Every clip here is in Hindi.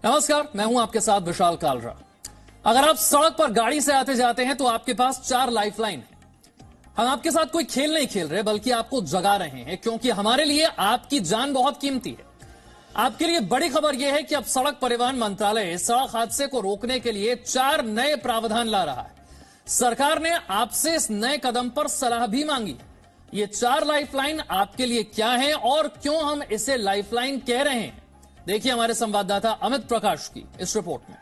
नमस्कार, मैं हूं आपके साथ विशाल कालरा। अगर आप सड़क पर गाड़ी से आते जाते हैं तो आपके पास 4 लाइफलाइन है। हम आपके साथ कोई खेल नहीं खेल रहे, बल्कि आपको जगा रहे हैं, क्योंकि हमारे लिए आपकी जान बहुत कीमती है। आपके लिए बड़ी खबर यह है कि अब सड़क परिवहन मंत्रालय सड़क हादसे को रोकने के लिए 4 नए प्रावधान ला रहा है। सरकार ने आपसे इस नए कदम पर सलाह भी मांगी। ये 4 लाइफलाइन आपके लिए क्या है और क्यों हम इसे लाइफलाइन कह रहे हैं, देखिए हमारे संवाददाता अमित प्रकाश की इस रिपोर्ट में।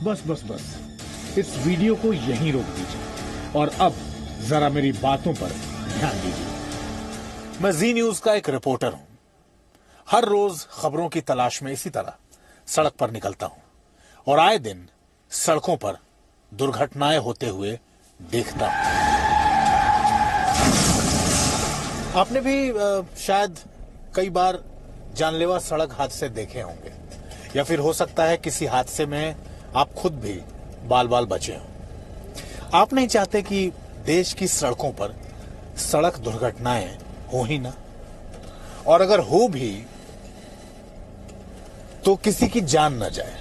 बस इस वीडियो को यहीं रोक दीजिए और अब जरा मेरी बातों पर ध्यान दीजिए। मैं जी न्यूज का एक रिपोर्टर हूं। हर रोज खबरों की तलाश में इसी तरह सड़क पर निकलता हूं और आए दिन सड़कों पर दुर्घटनाएं होते हुए देखता हूं। आपने भी शायद कई बार जानलेवा सड़क हादसे देखे होंगे, या फिर हो सकता है किसी हादसे में आप खुद भी बाल बाल बचे हो। आप नहीं चाहते कि देश की सड़कों पर सड़क दुर्घटनाएं हो ही ना, और अगर हो भी तो किसी की जान न जाए,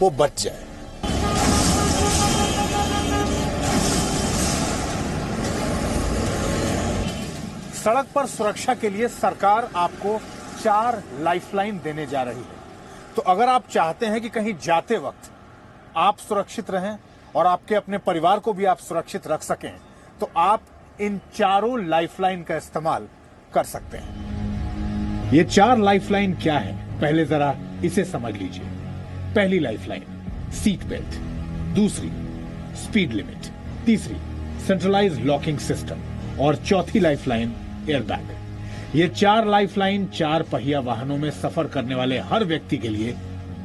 वो बच जाए। सड़क पर सुरक्षा के लिए सरकार आपको 4 लाइफलाइन देने जा रही है। तो अगर आप चाहते हैं कि कहीं जाते वक्त आप सुरक्षित रहें और आपके अपने परिवार को भी आप सुरक्षित रख सकें, तो आप इन 4 लाइफलाइन का इस्तेमाल कर सकते हैं। ये 4 लाइफलाइन क्या है, पहले जरा इसे समझ लीजिए। पहली लाइफलाइन सीट बेल्ट, दूसरी स्पीड लिमिट, तीसरी सेंट्रलाइज्ड लॉकिंग सिस्टम और चौथी लाइफलाइन एयरबैग। ये 4 लाइफलाइन 4 पहिया वाहनों में सफर करने वाले हर व्यक्ति के लिए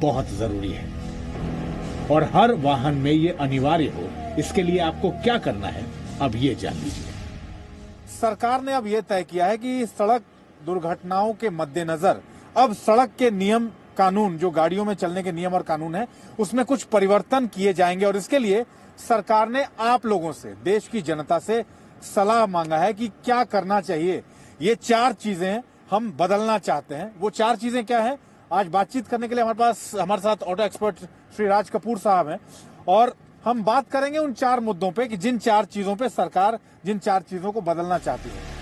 बहुत जरूरी है और हर वाहन में ये अनिवार्य हो। इसके लिए आपको क्या करना है, अब ये जान लीजिए। सरकार ने अब ये तय किया है कि सड़क दुर्घटनाओं के मद्देनजर अब सड़क के नियम कानून, जो गाड़ियों में चलने के नियम और कानून है, उसमें कुछ परिवर्तन किए जाएंगे और इसके लिए सरकार ने आप लोगों से, देश की जनता से सलाह मांगा है कि क्या करना चाहिए। ये 4 चीजें हम बदलना चाहते हैं। वो 4 चीजें क्या है, आज बातचीत करने के लिए हमारे साथ ऑटो एक्सपर्ट श्री राज कपूर साहब हैं और हम बात करेंगे उन 4 मुद्दों पे कि जिन 4 चीजों पे सरकार जिन 4 चीजों को बदलना चाहती है।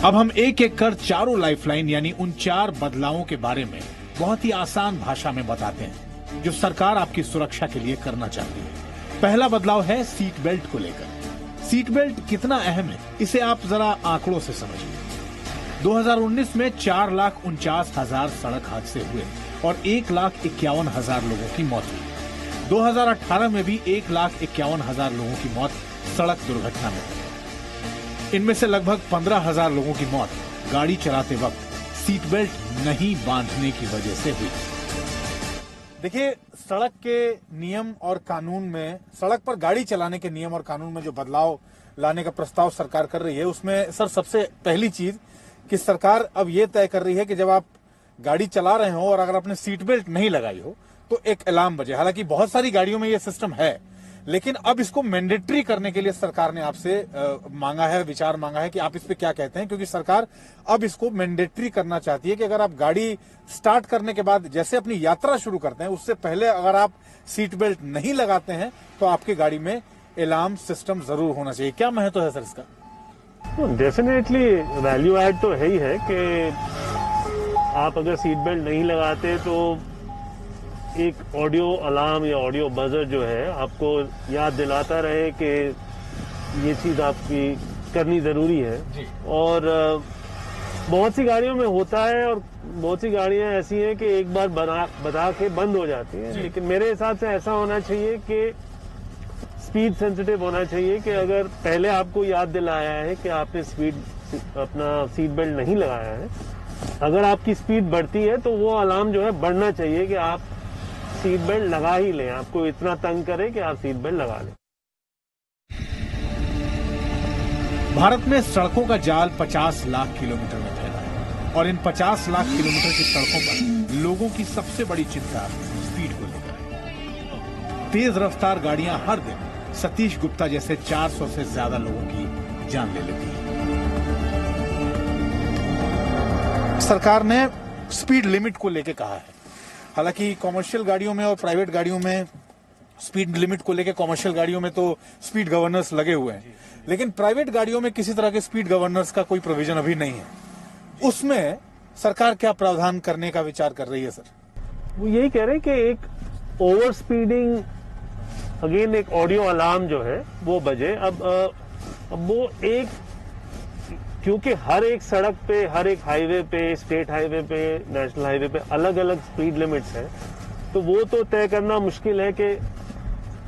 अब हम एक एक कर 4 लाइफलाइन यानी उन 4 बदलावों के बारे में बहुत ही आसान भाषा में बताते हैं जो सरकार आपकी सुरक्षा के लिए करना चाहती है। पहला बदलाव है सीट बेल्ट को लेकर। सीट बेल्ट कितना अहम है, इसे आप जरा आंकड़ों से समझिए। 2019 में 4,49,000 सड़क हादसे हुए और 1,51,000 लोगों की मौत हुई। 2018 में भी 1,51,000 लोगों की मौत सड़क दुर्घटना में हुई। इनमें से लगभग 15,000 लोगों की मौत गाड़ी चलाते वक्त सीट बेल्ट नहीं बांधने की वजह से हुई। देखिए, सड़क के नियम और कानून में, सड़क पर गाड़ी चलाने के नियम और कानून में जो बदलाव लाने का प्रस्ताव सरकार कर रही है, उसमें सर सबसे पहली चीज कि सरकार अब ये तय कर रही है कि जब आप गाड़ी चला रहे हो और अगर आपने सीट बेल्ट नहीं लगाई हो तो एक अलार्म बजे। हालांकि बहुत सारी गाड़ियों में ये सिस्टम है, लेकिन अब इसको मैंडेटरी करने के लिए सरकार ने आपसे विचार मांगा है कि आप इस पे क्या कहते हैं, क्योंकि सरकार अब इसको मैंडेटरी करना चाहती है कि अगर आप गाड़ी स्टार्ट करने के बाद जैसे अपनी यात्रा शुरू करते हैं, उससे पहले अगर आप सीट बेल्ट नहीं लगाते हैं तो आपकी गाड़ी में अलार्म सिस्टम जरूर होना चाहिए। क्या महत्व है सर इसका? डेफिनेटली वैल्यू ऐड तो है ही है कि आप अगर सीट बेल्ट नहीं लगाते तो एक ऑडियो अलार्म या ऑडियो बजर जो है आपको याद दिलाता रहे कि ये चीज आपकी करनी जरूरी है। और बहुत सी गाड़ियों में होता है और बहुत सी गाड़ियां ऐसी हैं कि एक बार बता के बंद हो जाती हैं, लेकिन मेरे हिसाब से ऐसा होना चाहिए कि स्पीड सेंसिटिव होना चाहिए कि अगर पहले आपको याद दिलाया है कि आपने अपना सीट बेल्ट नहीं लगाया है, अगर आपकी स्पीड बढ़ती है तो वो अलार्म जो है बढ़ना चाहिए कि आप सीट बेल्ट लगा ही लें, आपको इतना तंग करे कि आप सीट बेल्ट लगा लें। भारत में सड़कों का जाल 50 लाख किलोमीटर में फैला है। और इन 50 लाख किलोमीटर की सड़कों पर लोगों की सबसे बड़ी चिंता स्पीड को लेकर है। तेज रफ्तार गाड़ियां हर दिन सतीश गुप्ता जैसे 400 से ज्यादा लोगों की जान ले लेती है। सरकार ने स्पीड लिमिट को लेकर कहा है। हालांकि कॉमर्शियल गाड़ियों में और प्राइवेट गाड़ियों में स्पीड लिमिट को लेकर कॉमर्शियल गाड़ियों में तो स्पीड गवर्नर्स लगे हुए हैं, लेकिन प्राइवेट गाड़ियों में किसी तरह के स्पीड गवर्नर्स का कोई प्रोविजन अभी नहीं है। उसमें सरकार क्या प्रावधान करने का विचार कर रही है सर? वो यही कह रहे हैं कि एक ओवर स्पीडिंग, अगेन एक ऑडियो अलार्म जो है वो बजे। अब वो एक, क्योंकि हर एक सड़क पे, हर एक हाईवे पे, स्टेट हाईवे पे, नेशनल हाईवे पे अलग अलग स्पीड लिमिट्स हैं, तो वो तो तय करना मुश्किल है कि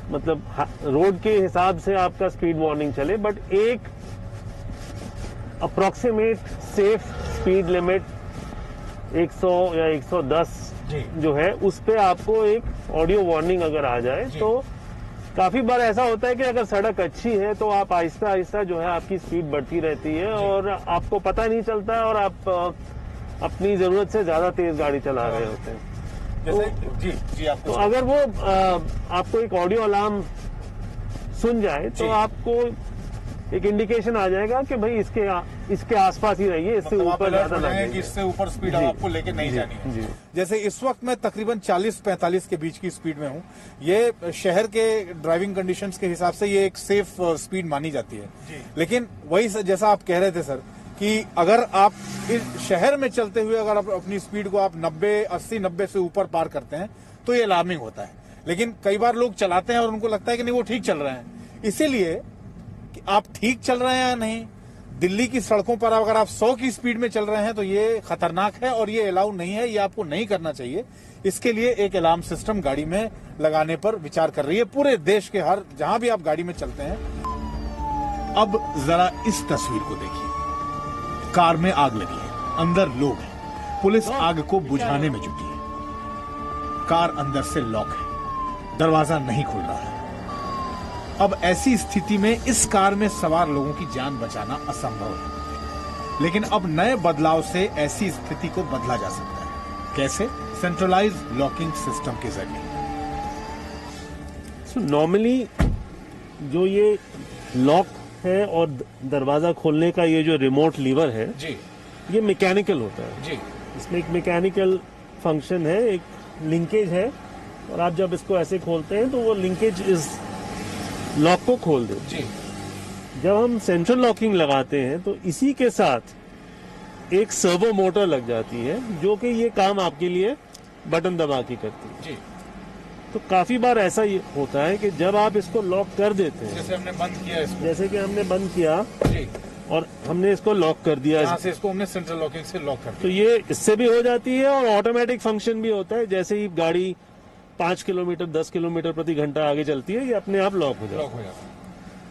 मतलब रोड के हिसाब से आपका स्पीड वार्निंग चले, बट एक अप्रोक्सीमेट सेफ स्पीड लिमिट 100 या 110 जो है उस पे आपको एक ऑडियो वार्निंग अगर आ जाए तो काफी बार ऐसा होता है कि अगर सड़क अच्छी है तो आप आहिस्ता आहिस्ता जो है आपकी स्पीड बढ़ती रहती है और आपको पता नहीं चलता है और आप अपनी जरूरत से ज्यादा तेज गाड़ी चला रहे होते हैं। तो अगर वो आपको एक ऑडियो अलार्म सुन जाए तो आपको एक इंडिकेशन आ जाएगा कि भाई इसके आसपास ही रहिए, इससे ऊपर ज्यादा ना जाइए, इससे ऊपर स्पीड आपको लेके नहीं जानी है। जैसे इस वक्त मैं तकरीबन 40-45 के बीच की स्पीड में हूँ। ये शहर के ड्राइविंग कंडीशंस के हिसाब से ये एक सेफ स्पीड मानी जाती है, लेकिन वही जैसा आप कह रहे थे सर कि अगर आप इस शहर में चलते हुए अगर आप अपनी स्पीड को आप 80-90 से ऊपर पार करते हैं तो ये अलार्मिंग होता है। लेकिन कई बार लोग चलाते हैं और उनको लगता है कि नहीं वो ठीक चल रहे हैं। इसीलिए कि आप ठीक चल रहे हैं या नहीं, दिल्ली की सड़कों पर अगर आप 100 की स्पीड में चल रहे हैं तो ये खतरनाक है और ये अलाउ नहीं है, ये आपको नहीं करना चाहिए। इसके लिए एक अलार्म सिस्टम गाड़ी में लगाने पर विचार कर रही है पूरे देश के हर जहां भी आप गाड़ी में चलते हैं। अब जरा इस तस्वीर को देखिए। कार में आग लगी है, अंदर लोग हैं, पुलिस आग को बुझाने में जुटी है। कार अंदर से लॉक है, दरवाजा नहीं खुल रहा है। अब ऐसी स्थिति में इस कार में सवार लोगों की जान बचाना असंभव है, लेकिन अब नए बदलाव से ऐसी स्थिति को बदला जा सकता है। कैसे? सेंट्रलाइज्ड लॉकिंग सिस्टम के जरिए। नॉर्मली जो ये लॉक है और दरवाजा खोलने का ये जो रिमोट लीवर है जी, ये मैकेनिकल होता है जी। इसमें एक मैकेनिकल फंक्शन है, एक लिंकेज है, और आप जब इसको ऐसे खोलते हैं तो वो लिंकेज इस लॉक को खोल देते जी। जब हम सेंट्रल लॉकिंग लगाते हैं तो इसी के साथ एक सर्वो मोटर लग जाती है जो कि ये काम आपके लिए बटन दबा के करती है जी। तो काफी बार ऐसा ये होता है कि जब आप इसको लॉक कर देते हैं, जैसे हमने बंद किया इसको, जैसे कि हमने बंद किया जी, और हमने इसको लॉक कर दिया, यहाँ से इसको हमने सेंट्रल लॉकिंग से लॉक कर तो ये इससे भी हो जाती है और ऑटोमेटिक फंक्शन भी होता है। जैसे ही गाड़ी 5 किलोमीटर 10 किलोमीटर प्रति घंटा आगे चलती है ये अपने आप लॉक हो जाता है।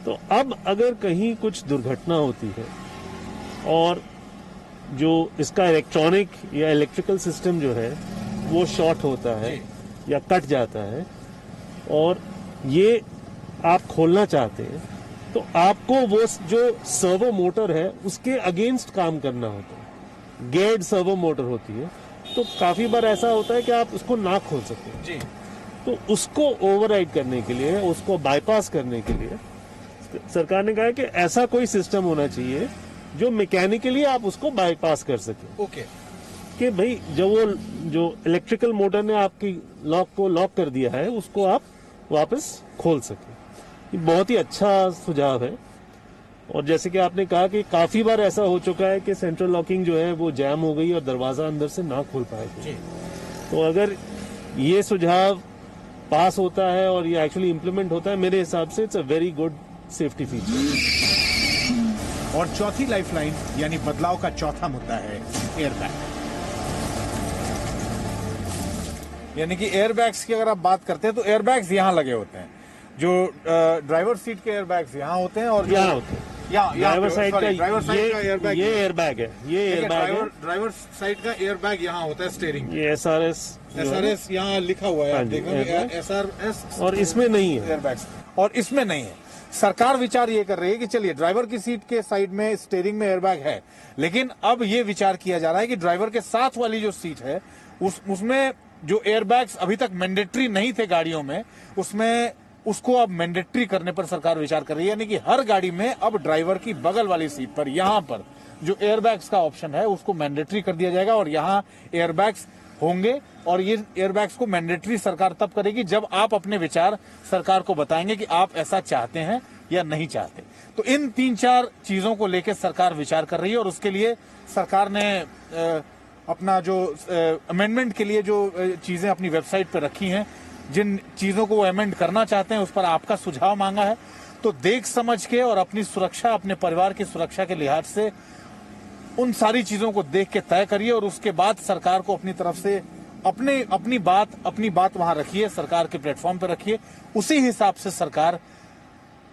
तो अब अगर कहीं कुछ दुर्घटना होती है और जो इसका इलेक्ट्रॉनिक या इलेक्ट्रिकल सिस्टम जो है वो शॉर्ट होता है या कट जाता है और ये आप खोलना चाहते हैं तो आपको वो जो सर्वो मोटर है उसके अगेंस्ट काम करना होता है। गेयर्ड सर्वो मोटर होती है, तो काफी बार ऐसा होता है कि आप उसको ना खोल सकते जी। तो उसको ओवरराइड करने के लिए, उसको बाईपास करने के लिए सरकार ने कहा है कि ऐसा कोई सिस्टम होना चाहिए जो मैकेनिकली आप उसको बाईपास कर सके। ओके। कि भाई जो इलेक्ट्रिकल मोटर ने आपकी लॉक को लॉक कर दिया है उसको आप वापस खोल सके। ये बहुत ही अच्छा सुझाव है। और जैसे कि आपने कहा कि काफी बार ऐसा हो चुका है कि सेंट्रल लॉकिंग जो है वो जैम हो गई और दरवाजा अंदर से ना खोल पाएगा। तो अगर ये सुझाव पास होता है और ये एक्चुअली इंप्लीमेंट होता है, मेरे हिसाब से it's a very good safety feature. और चौथी लाइफलाइन यानी बदलाव का चौथा मुद्दा है एयरबैग। यानी कि एयरबैग्स की अगर आप बात करते हैं तो एयरबैग्स यहाँ लगे होते हैं। जो ड्राइवर सीट के एयरबैग्स यहाँ होते हैं और यहाँ होते हैं ड्राइवर साइड का एयरबैग, ये एयरबैग है, ये एयरबैग है। ड्राइवर साइड का एयरबैग यहाँ होता है स्टीयरिंग। ये SRS यहाँ लिखा हुआ है, आप देखेंगे SRS, और इसमें नहीं है एयरबैग्स, और इसमें नहीं है। सरकार विचार ये कर रही है कि चलिए ड्राइवर की सीट के साइड में स्टीयरिंग में एयरबैग है, लेकिन अब ये विचार किया जा रहा है कि ड्राइवर के साथ वाली जो सीट है उसमें जो एयरबैग्स अभी तक मैंडेटरी नहीं थे गाड़ियों में, उसमें उसको अब मैंडेटरी करने पर सरकार विचार कर रही है। यानी कि हर गाड़ी में अब ड्राइवर की बगल वाली सीट पर यहां पर जो एयरबैग्स का ऑप्शन है उसको मैंडेटरी कर दिया जाएगा और यहां एयरबैग्स होंगे। और ये एयरबैग्स को मैंडेटरी सरकार तब करेगी जब आप अपने विचार सरकार को बताएंगे कि आप ऐसा चाहते हैं या नहीं चाहते। तो इन 3-4 चीजों को लेकर सरकार विचार कर रही है और उसके लिए सरकार ने अपना जो अमेंडमेंट के लिए जो चीजें अपनी वेबसाइट पर रखी हैं, जिन चीजों को वो अमेंड करना चाहते हैं उस पर आपका सुझाव मांगा है। तो देख समझ के और अपनी सुरक्षा, अपने परिवार की सुरक्षा के लिहाज से उन सारी चीजों को देख के तय करिए और उसके बाद सरकार को अपनी तरफ से अपनी बात वहां रखिए, सरकार के प्लेटफॉर्म पर रखिए। उसी हिसाब से सरकार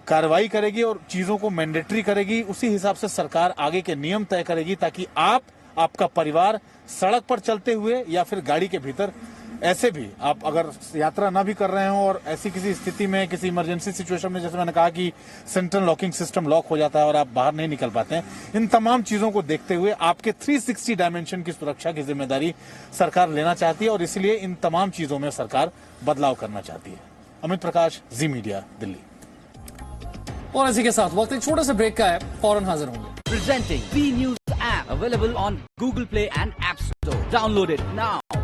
कार्रवाई करेगी और चीजों को मैंडेटरी करेगी। उसी हिसाब से सरकार आगे के नियम तय करेगी ताकि आपका परिवार सड़क पर चलते हुए या फिर गाड़ी के भीतर, ऐसे भी आप अगर यात्रा ना भी कर रहे हो और ऐसी किसी स्थिति में, किसी इमरजेंसी सिचुएशन में, जैसे मैंने कहा कि सेंट्रल लॉकिंग सिस्टम लॉक हो जाता है और आप बाहर नहीं निकल पाते हैं, इन तमाम चीजों को देखते हुए आपके 360 डायमेंशन की सुरक्षा की जिम्मेदारी सरकार लेना चाहती है और इसलिए इन तमाम चीजों में सरकार बदलाव करना चाहती है। अमित प्रकाश, जी मीडिया, दिल्ली। और इसी के साथ वक्त एक छोटे से ब्रेक का है, फौरन हाजिर होंगे। Presenting the News app available on Google Play and App Store. Download it now.